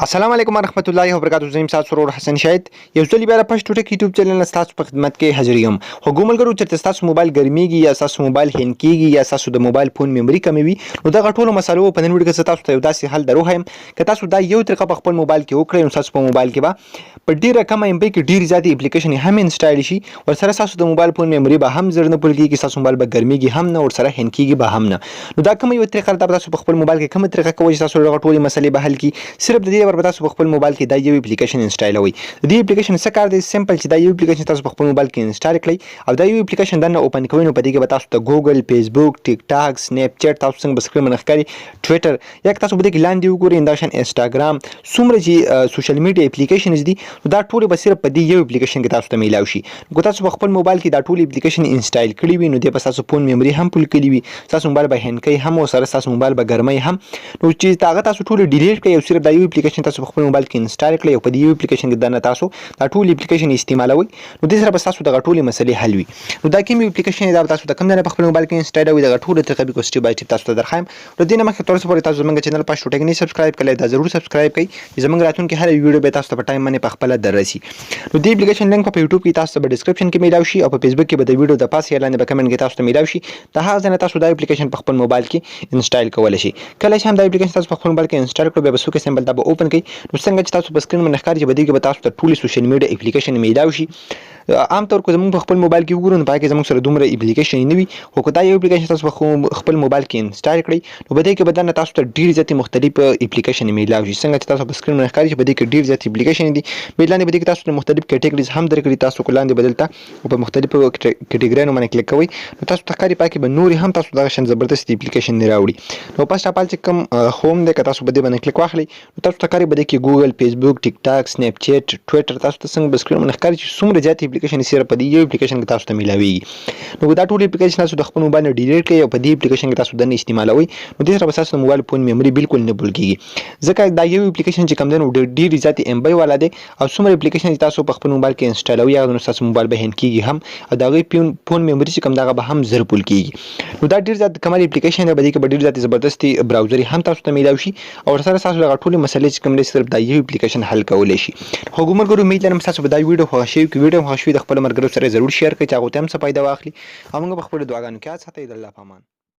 السلام علیکم ورحمت الله وبرکاتہ. زم تاسو ورور حسن شاید یو ځل بیا پښتو ټک یوټیوب چینل تاسو په خدمت کې حاضر یم. خو ګوملګرو چې تاسو موبایل ګرميږي یا تاسو موبایل هین کیږي یا تاسو د موبایل فون میموري کموي نو دا غټولو مسلو په نن ویډیو کې تاسو ته یو داسې حل درو هم که تاسو دا یو طریقه په خپل موبایل کې وکړئ نو تاسو په موبایل کې به په ډیره کم ایم بي کې ډیر زیاتې اپلیکیشن هم انسټال شي ورسره تاسو د موبایل فون میموري به هم زر نه پولیږي تاسو موبایل به ګرميږي هم نه ورسره هین کیږي به هم نه. نو دا کوم یو طریقه ده تاسو په خپل موبایل کې کوم طریقه کوي تاسو غټولې مسلې به حل کی صرف د دې لپاره تاسو په خپل موبایل کې دا یو اپلیکیشن انسټالوي. د دې اپلیکیشن څه کار دی؟ سمپل چې دا یو اپلیکیشن تاسو په خپل موبایل کې انسټال کړئ او دا یو اپلیکیشن دنه اوپن کوئ نو په دې کې به تاسو ته ګوګل، فیسبوک، ټیک ټاک، سنیپ چیټ تاسو څنګه بسکرین منخکاري ټویټر یا تاسو په دې کې لاندې وګورئ انداشن انستګرام څومره چې سوشل میډیا اپلیکیشنز دي دا ټول به صرف په دې یو اپلیکیشن کې تاسو ته میلاو شي. نو تاسو په خپل موبایل کې دا ټول اپلیکیشن انسټال کړی وي نو د تاسو فون میموري هم فل کړی وي تاسو موبایل به هین کوي هم او سره تاسو موبایل به ګرمي هم نو چې تاغه تاسو ټول ډیلیټ کړئ او صرف دا یو اپلیکیشن تاسو په خپل موبایل کې انسټال کړئ او په دې یو اپلیکیشن کې دنه تاسو دا ټول اپلیکیشن استعمالوي نو د سره تاسو د ټولې مسلې حل وي. نو دا کوم اپلیکیشن دا تاسو د کوم نه په خپل موبایل کې انسټالوي دا ټول طریقې به سټیپ بای سټیپ تاسو ته درخایم. نو دینه مخکې تاسو پرې تاسو زموږ چینل په شوټ کې نه سبسکرایب کړئ دا ضرور سبسکرایب کړئ زموږ راتلونکي هر ویډیو به تاسو ته په ټایم باندې په خپل درسي. نو دې اپلیکیشن لینک په یوټیوب کې تاسو ته په ډسکرپشن کې میلاو شي او په فیسبوک کې به د ویډیو د پاسه اعلان په کمنټ کې تاسو ته میلاو شي. دا هغه ځنه تاسو دا اپلیکیشن په خپل موبایل کې انسټال کولای شي. کله چې هم دا اپلیکیشن تاسو په خپل موبایل کې انسټال کړئ به سو کې سمبل دا به اوپن کړئ نو څنګه چې تاسو په سکرین باندې ښکاري چې به دې کې به تاسو ته ټول سوشل میډیا اپلیکیشن میلاو شي. عام طور کې زموږ په خپل موبایل کې وګورئ نو پای کې زموږ سره دومره اپلیکیشن نه وي خو که دا یو اپلیکیشن تاسو په خپل موبایل کې انسټال کړئ نو به دې کې بدن تاسو ته ډیر زیات مختلف اپلیکیشن میلاو شي. څنګه چې تاسو په سکرین باندې ښکاري چې به دې کې ډیر زیات اپلیکیشن دي بیلانه به دې کې تاسو ته مختلف کټګوریز هم درکړي تاسو کلاندې بدلتا او په مختلفو کټګوریانو باندې کلیک کوئ نو تاسو ته ښکاري پای کې به نور هم تاسو دا شان زبردست اپلیکیشن نه راوړي. نو پاس اپال چې کوم هوم دې که تاسو به دې باندې کلیک واخلئ نو تاسو ته ښکاري به دې کې ګوګل، فیسبوک، ټیک ټاک، سنیپ چیټ، ټویټر تاسو ته څنګه په سکرین باندې ښکاري چې څومره زیات اپلیکیشن سره په دې یو اپلیکیشن کې تاسو ته میلاويږي. نو دا ټول اپلیکیشن تاسو د خپل موبایل ډیلیټ کړئ او په دې اپلیکیشن کې تاسو دنه استعمالوي نو دې سره تاسو د موبایل فون میموري بالکل نه بولکیږي ځکه دا یو اپلیکیشن چې کوم دی ډیر زیات ام بي والا دی او څومره اپلیکیشن تاسو په خپل موبایل کې انسټالوي هغه نو تاسو موبایل به هین کیږي هم او دا غي فون میموري چې کوم دغه به هم زر پول کیږي. نو دا ډیر زیات کمال اپلیکیشن دی به دې کې ډیر زیات زبردست براوزر هم تاسو ته میلاوي شي او سره تاسو د ټولې مسلې چې کوم دی صرف دا یو اپلیکیشن حل کولای شي. خو ګومرګرو امید لرم تاسو به دا ویډیو خوښ شي ویډیو خوښ شي د خپل مرګرو سره ضرور شیر کړئ چې هغه ته هم څه فائدہ واخلي او موږ په خپل دعاګانو کې ساتي د الله په امان.